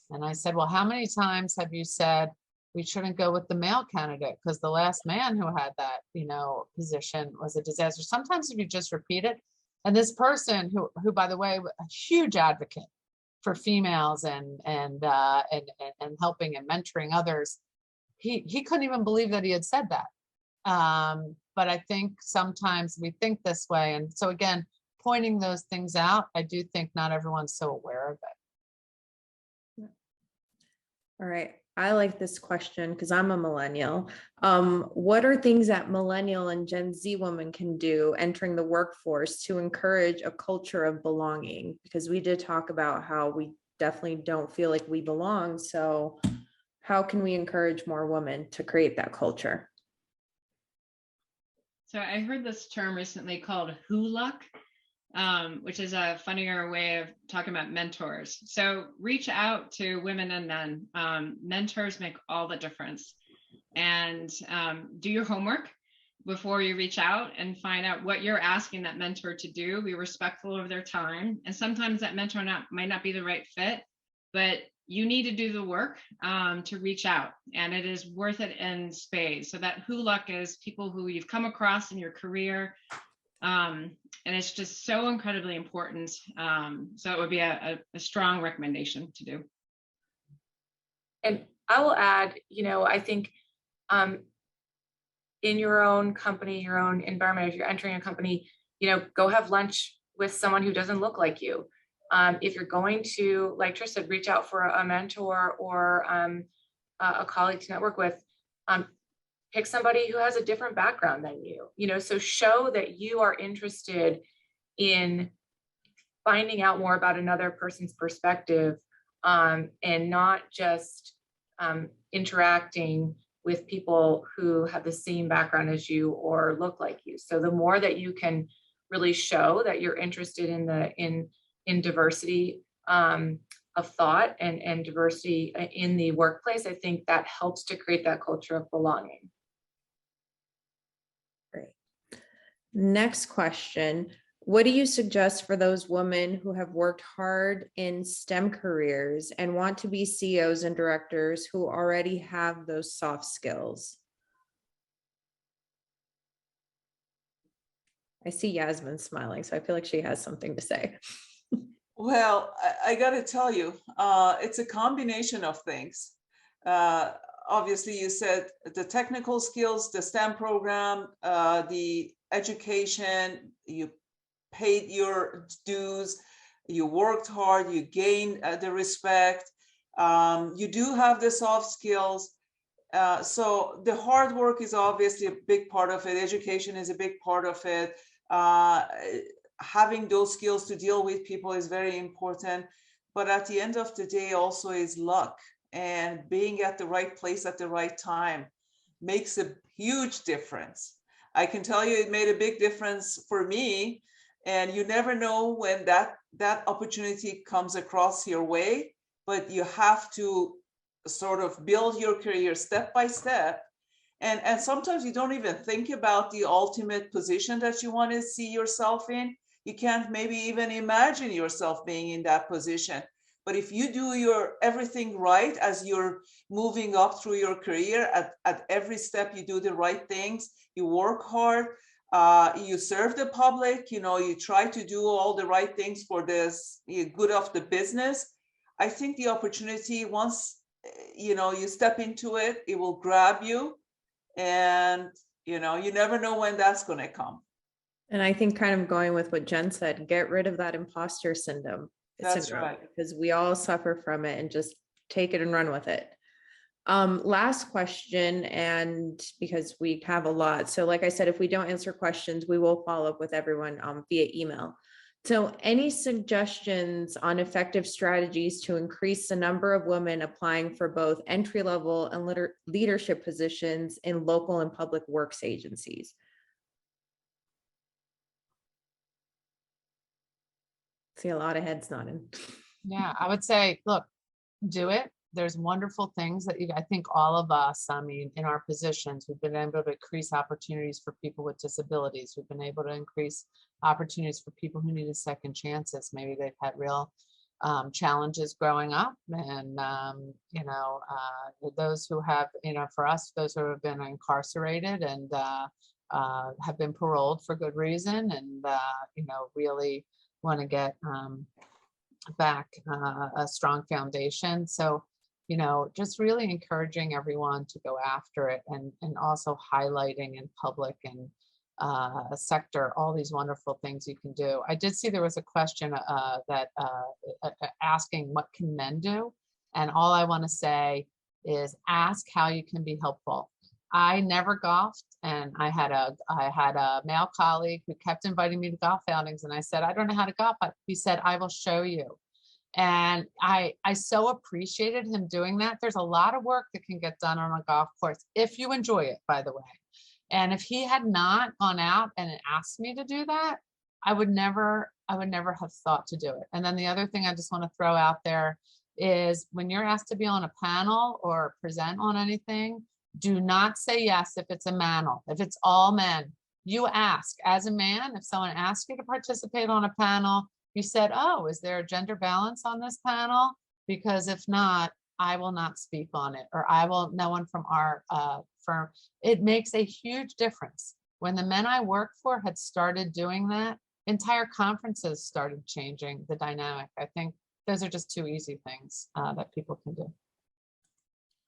And I said, well, how many times have you said we shouldn't go with the male candidate because the last man who had that, you know, position was a disaster? Sometimes if you just repeat it, and this person who by the way, a huge advocate for females and helping and mentoring others, he couldn't even believe that he had said that. But I think sometimes we think this way, and so again, pointing those things out, I do think not everyone's so aware of it. All right. I like this question because I'm a millennial. What are things that millennial and Gen Z women can do entering the workforce to encourage a culture of belonging? Because we did talk about how we definitely don't feel like we belong. So how can we encourage more women to create that culture? So I heard this term recently called "who-luck," which is a funnier way of talking about mentors. So reach out to women and men. Mentors make all the difference. And do your homework before you reach out and find out what you're asking that mentor to do. Be respectful of their time. And sometimes that mentor might not be the right fit, but you need to do the work to reach out, and it is worth it in spades. So that who-luck is people who you've come across in your career. And it's just so incredibly important. So it would be a strong recommendation to do. And I will add, you know, I think in your own company, your own environment, if you're entering a company, you know, go have lunch with someone who doesn't look like you. If you're going to, like Trish said, reach out for a mentor or a colleague to network with, pick somebody who has a different background than you know, so show that you are interested in finding out more about another person's perspective, and not just interacting with people who have the same background as you or look like you. So the more that you can really show that you're interested in diversity of thought and diversity in the workplace, I think that helps to create that culture of belonging. Great. Next question. What do you suggest for those women who have worked hard in STEM careers and want to be CEOs and directors who already have those soft skills? I see Yasmin smiling, so I feel like she has something to say. Well, I got to tell you, it's a combination of things. Obviously, you said the technical skills, the STEM program, the education, you paid your dues, you worked hard, you gained the respect, you do have the soft skills. So the hard work is obviously a big part of it. Education is a big part of it. Having those skills to deal with people is very important. But at the end of the day also is luck, and being at the right place at the right time makes a huge difference. I can tell you it made a big difference for me, and you never know when that opportunity comes across your way, but you have to sort of build your career step by step. And sometimes you don't even think about the ultimate position that you want to see yourself in. You can't maybe even imagine yourself being in that position. But if you do your everything right as you're moving up through your career, at every step you do the right things, you work hard, you serve the public, you try to do all the right things for this good of the business. I think the opportunity, once you step into it, it will grab you, and you never know when that's going to come. And I think kind of going with what Jen said, get rid of that imposter syndrome. That's right. Because we all suffer from it, and just take it and run with it. Last question, and because we have a lot. So like I said, if we don't answer questions, we will follow up with everyone via email. So any suggestions on effective strategies to increase the number of women applying for both entry-level and leadership positions in local and public works agencies? See a lot of heads nodding. Yeah, I would say, look, do it. There's wonderful things that I think all of us, I mean, in our positions, we've been able to increase opportunities for people with disabilities. We've been able to increase opportunities for people who needed second chances. Maybe they've had real challenges growing up, and those who have, for us, those who have been incarcerated and have been paroled for good reason, and really want to get back a strong foundation. So, just really encouraging everyone to go after it, and also highlighting in public and sector all these wonderful things you can do. I did see there was a question that asking what can men do, and all I want to say is ask how you can be helpful. I never golfed, and I had a male colleague who kept inviting me to golf outings, and I said, I don't know how to golf. He said, I will show you. And I so appreciated him doing that. There's a lot of work that can get done on a golf course if you enjoy it, by the way. And if he had not gone out and asked me to do that, I would never have thought to do it. And then the other thing I just want to throw out there is, when you're asked to be on a panel or present on anything, do not say yes if it's a panel. If it's all men, you ask. As a man, if someone asks you to participate on a panel, you said, oh, is there a gender balance on this panel? Because if not, I will not speak on it, or no one from our firm. It makes a huge difference. When the men I worked for had started doing that, entire conferences started changing the dynamic. I think those are just two easy things that people can do.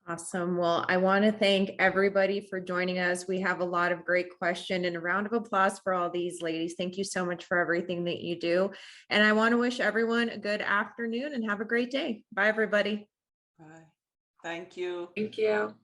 Awesome. Well, I want to thank everybody for joining us. We have a lot of great questions, and a round of applause for all these ladies. Thank you so much for everything that you do. And I want to wish everyone a good afternoon and have a great day. Bye, everybody. Bye. Thank you. Thank you.